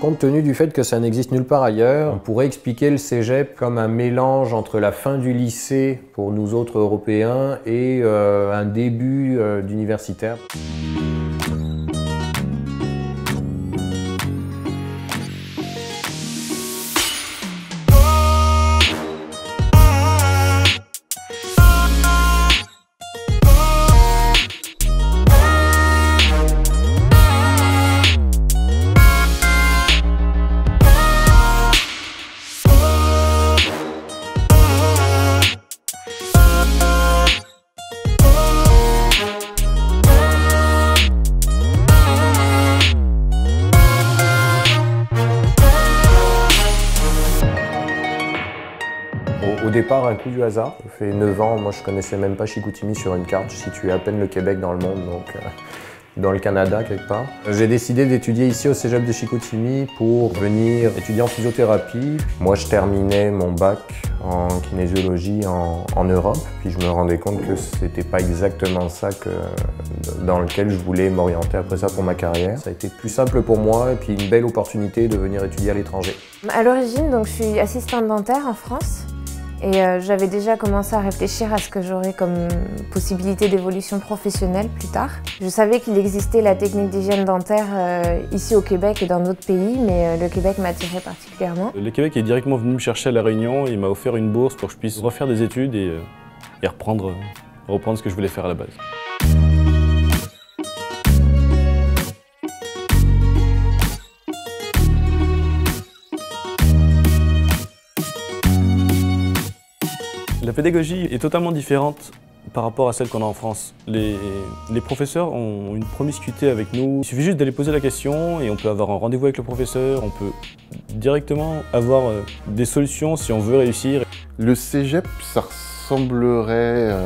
Compte tenu du fait que ça n'existe nulle part ailleurs, on pourrait expliquer le cégep comme un mélange entre la fin du lycée pour nous autres Européens et un début d'universitaire. Au départ, un coup du hasard. Ça fait 9 ans, moi je connaissais même pas Chicoutimi sur une carte. Je situais à peine le Québec dans le monde, donc dans le Canada quelque part. J'ai décidé d'étudier ici au cégep de Chicoutimi pour venir étudier en physiothérapie. Moi je terminais mon bac en kinésiologie en Europe, puis je me rendais compte que c'était pas exactement ça dans lequel je voulais m'orienter après ça pour ma carrière. Ça a été plus simple pour moi et puis une belle opportunité de venir étudier à l'étranger. À l'origine, donc, je suis assistante dentaire en France. Et j'avais déjà commencé à réfléchir à ce que j'aurais comme possibilité d'évolution professionnelle plus tard. Je savais qu'il existait la technique d'hygiène dentaire ici au Québec et dans d'autres pays, mais le Québec m'attirait particulièrement. Le Québec est directement venu me chercher à La Réunion et il m'a offert une bourse pour que je puisse refaire des études et reprendre ce que je voulais faire à la base. La pédagogie est totalement différente par rapport à celle qu'on a en France. Les professeurs ont une promiscuité avec nous. Il suffit juste d'aller poser la question et on peut avoir un rendez-vous avec le professeur. On peut directement avoir des solutions si on veut réussir. Le cégep, ça ressemblerait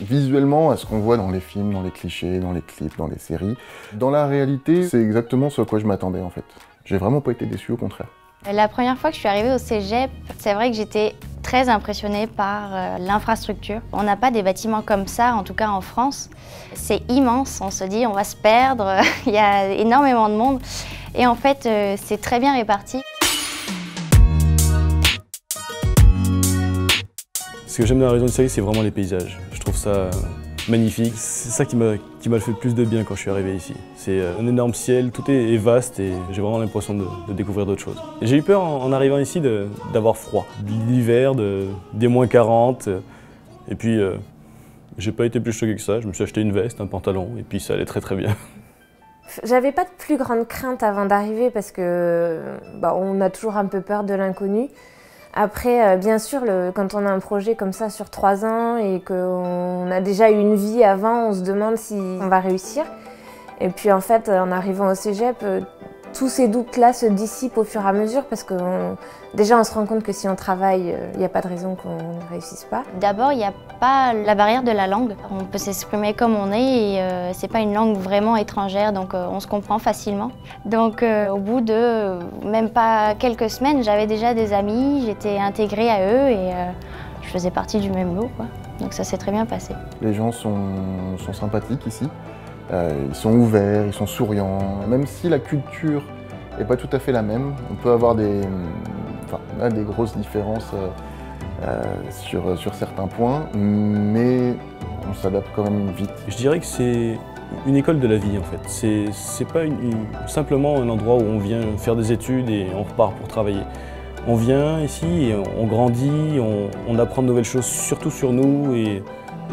visuellement à ce qu'on voit dans les films, dans les clichés, dans les clips, dans les séries. Dans la réalité, c'est exactement ce à quoi je m'attendais en fait. J'ai vraiment pas été déçu, au contraire. La première fois que je suis arrivée au cégep, c'est vrai que j'étais très impressionnée par l'infrastructure. On n'a pas des bâtiments comme ça, en tout cas en France. C'est immense, on se dit on va se perdre, il y a énormément de monde. Et en fait, c'est très bien réparti. Ce que j'aime dans la région de Série, c'est vraiment les paysages. Je trouve ça magnifique. C'est ça qui m'a fait le plus de bien quand je suis arrivé ici. C'est un énorme ciel, tout est vaste et j'ai vraiment l'impression de découvrir d'autres choses. J'ai eu peur en arrivant ici d'avoir froid. L'hiver, des moins 40. Et puis, j'ai pas été plus choqué que ça. Je me suis acheté une veste, un pantalon et puis ça allait très très bien. J'avais pas de plus grande crainte avant d'arriver parce que on a toujours un peu peur de l'inconnu. Après, bien sûr, quand on a un projet comme ça sur 3 ans et qu'on a déjà eu une vie avant, on se demande si on va réussir. Et puis en fait, en arrivant au cégep, tous ces doutes-là se dissipent au fur et à mesure parce que déjà on se rend compte que si on travaille, il n'y a pas de raison qu'on ne réussisse pas. D'abord, il n'y a pas la barrière de la langue. On peut s'exprimer comme on est et c'est pas une langue vraiment étrangère, donc on se comprend facilement. Donc au bout de même pas quelques semaines, j'avais déjà des amis, j'étais intégrée à eux et je faisais partie du même lot, quoi. Donc ça s'est très bien passé. Les gens sont sympathiques ici. Ils sont ouverts, ils sont souriants. Même si la culture n'est pas tout à fait la même, on peut avoir des grosses différences sur certains points, mais on s'adapte quand même vite. Je dirais que c'est une école de la vie en fait. C'est pas simplement un endroit où on vient faire des études et on repart pour travailler. On vient ici et on grandit, on apprend de nouvelles choses, surtout sur nous, et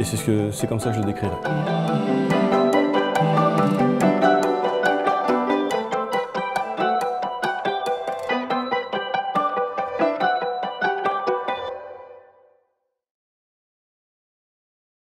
c'est comme ça que je le décrirais.